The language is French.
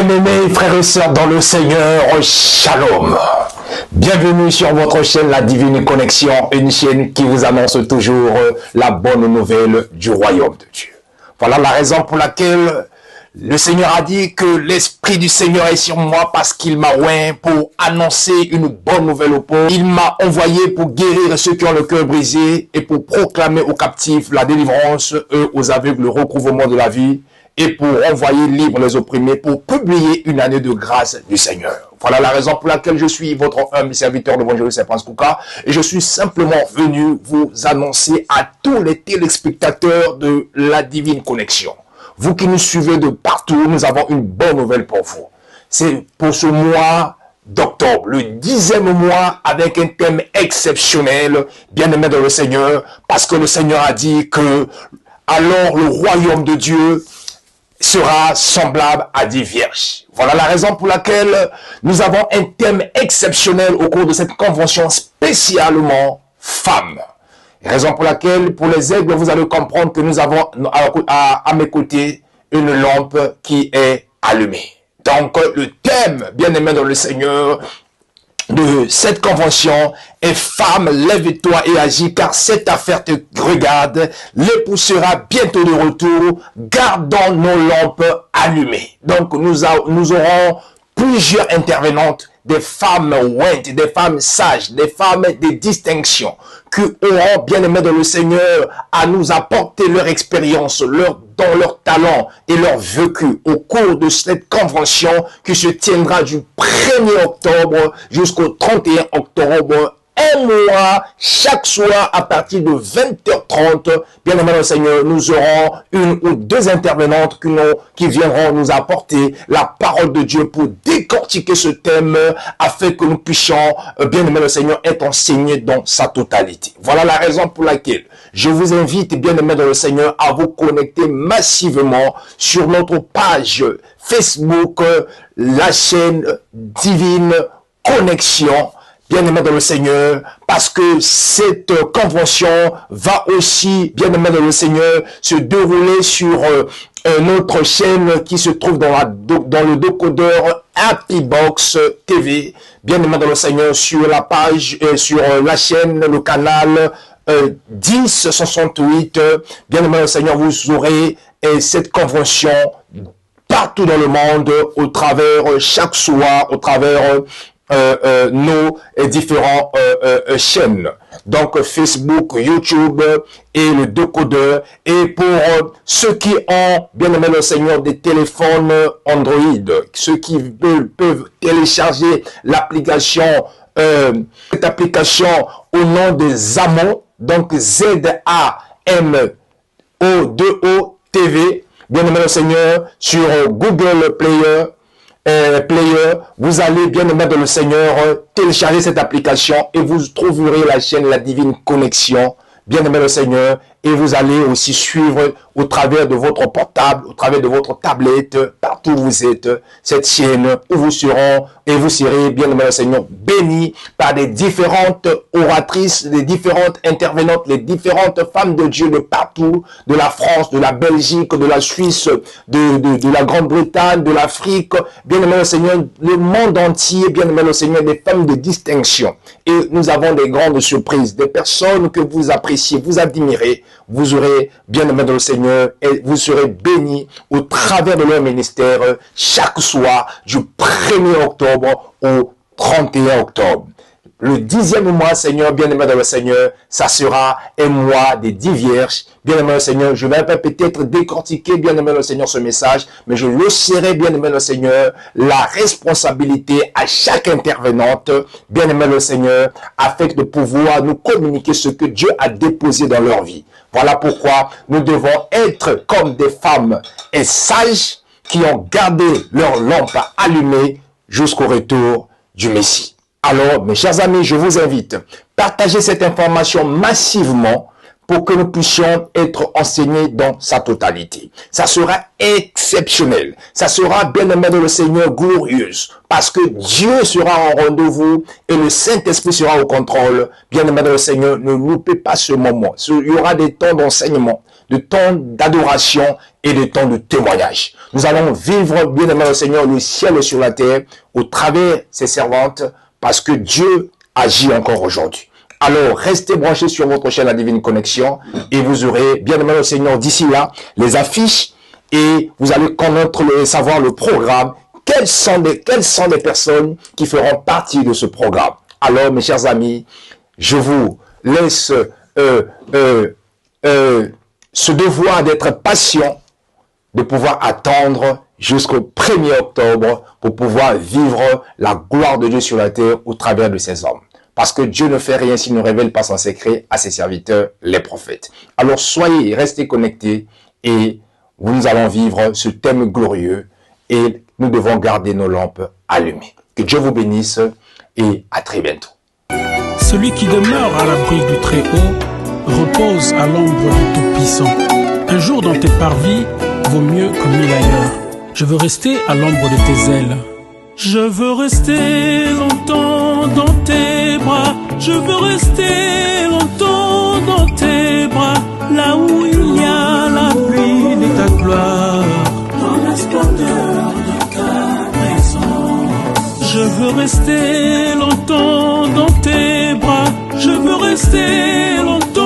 Bien-aimés frères et sœurs dans le Seigneur, Shalom. Bienvenue sur votre chaîne La Divine Connexion, une chaîne qui vous annonce toujours la bonne nouvelle du royaume de Dieu. Voilà la raison pour laquelle le Seigneur a dit que l'Esprit du Seigneur est sur moi parce qu'il m'a oint pour annoncer une bonne nouvelle aux pauvres. Il m'a envoyé pour guérir ceux qui ont le cœur brisé et pour proclamer aux captifs la délivrance, aux aveugles le recouvrement de la vie, et pour envoyer libres les opprimés, pour publier une année de grâce du Seigneur. Voilà la raison pour laquelle je suis votre humble serviteur de l'évangile Saint Prince Kouka, et je suis simplement venu vous annoncer à tous les téléspectateurs de La Divine Connexion. Vous qui nous suivez de partout, nous avons une bonne nouvelle pour vous. C'est pour ce mois d'octobre, le 10e mois avec un thème exceptionnel, bien-aimé dans le Seigneur, parce que le Seigneur a dit que alors le royaume de Dieu sera semblable à 10 vierges. Voilà la raison pour laquelle nous avons un thème exceptionnel au cours de cette convention spécialement femmes. Raison pour laquelle, pour les aigles, vous allez comprendre que nous avons à mes côtés une lampe qui est allumée. Donc, le thème, bien-aimé dans le Seigneur, de cette convention est femme, lève-toi et agis, car cette affaire te regarde. L'époux sera bientôt de retour. Gardons nos lampes allumées. Donc, nous aurons plusieurs intervenantes, des femmes ointes, des femmes sages, des femmes de distinction, qui auront, bien aimé dans le Seigneur, à nous apporter leur expérience, leur don, leur talent et leur vécu au cours de cette convention qui se tiendra du 1er octobre jusqu'au 31 octobre. Un mois, chaque soir, à partir de 20h30, bien aimé le Seigneur, nous aurons une ou deux intervenantes qui viendront nous apporter la parole de Dieu pour décortiquer ce thème afin que nous puissions, bien aimé le Seigneur, être enseignés dans sa totalité. Voilà la raison pour laquelle je vous invite, bien aimé dans le Seigneur, à vous connecter massivement sur notre page Facebook, la chaîne Divine Connexion, bien-aimé dans le Seigneur, parce que cette convention va aussi, bien-aimé dans le Seigneur, se dérouler sur notre chaîne qui se trouve dans le décodeur Happy Box TV, bien-aimé dans le Seigneur, sur la page, sur la chaîne, le canal 1068, bien-aimé dans le Seigneur, vous aurez cette convention partout dans le monde, au travers, chaque soir, au travers nos différents chaînes, donc Facebook, YouTube et le décodeur. Et pour ceux qui ont, bien aimé le Seigneur, des téléphones Android, ceux qui peuvent télécharger l'application, cette application au nom de Zamo, donc Z-A-M-O-2-O TV, bien aimé le Seigneur, sur Google Player, vous allez, bien aimé dans le Seigneur, télécharger cette application et vous trouverez la chaîne La Divine Connexion, bien aimé le Seigneur, et vous allez aussi suivre au travers de votre portable, au travers de votre tablette, partout où vous êtes, cette chaîne où vous serez, et vous serez, bien aimé le Seigneur, bénis par des différentes oratrices, des différentes intervenantes, les différentes femmes de Dieu de partout, de la France, de la Belgique, de la Suisse, de la Grande-Bretagne, de l'Afrique, bien aimé le Seigneur, le monde entier, bien aimé le Seigneur, des femmes de distinction. Et nous avons des grandes surprises, des personnes que vous appréciez, vous admirez, vous aurez, bien aimé dans le Seigneur, et vous serez bénis au travers de leur ministère chaque soir du 1er octobre au 31 octobre. Le 10e mois, Seigneur, bien-aimé dans le Seigneur, ça sera un mois des 10 vierges. Bien-aimé le Seigneur, je vais peut-être décortiquer, bien-aimé le Seigneur, ce message, mais je laisserai, bien-aimé le Seigneur, la responsabilité à chaque intervenante, bien-aimé le Seigneur, afin de pouvoir nous communiquer ce que Dieu a déposé dans leur vie. Voilà pourquoi nous devons être comme des femmes et sages qui ont gardé leur lampe allumée jusqu'au retour du Messie. Alors, mes chers amis, je vous invite, partagez cette information massivement pour que nous puissions être enseignés dans sa totalité. Ça sera exceptionnel. Ça sera, bien aimé de le Seigneur, glorieuse. Parce que Dieu sera en rendez-vous et le Saint-Esprit sera au contrôle. Bien aimé de le Seigneur, ne loupez pas ce moment. Il y aura des temps d'enseignement. de temps d'adoration et de temps de témoignage. Nous allons vivre, bien aimé le Seigneur, le ciel sur la terre au travers ses servantes parce que Dieu agit encore aujourd'hui. Alors, restez branchés sur votre chaîne La Divine Connexion et vous aurez, bien aimé le Seigneur, d'ici là, les affiches et vous allez connaître savoir le programme. Quelles sont les personnes qui feront partie de ce programme? Alors, mes chers amis, je vous laisse ce devoir d'être patient, de pouvoir attendre jusqu'au 1er octobre pour pouvoir vivre la gloire de Dieu sur la terre au travers de ses hommes. Parce que Dieu ne fait rien s'il ne révèle pas son secret à ses serviteurs, les prophètes. Alors restez connectés et nous allons vivre ce thème glorieux et nous devons garder nos lampes allumées. Que Dieu vous bénisse et à très bientôt. Celui qui demeure à l'abri du Très-Haut repose à l'ombre du Tout-Puissant. Un jour dans tes parvis vaut mieux que 1000 ailleurs. Je veux rester à l'ombre de tes ailes. Je veux rester longtemps dans tes bras. Je veux rester longtemps dans tes bras. Là où il y a la pluie de ta gloire. Dans la splendeur de ta présence. Je veux rester longtemps dans tes bras. Je veux rester longtemps.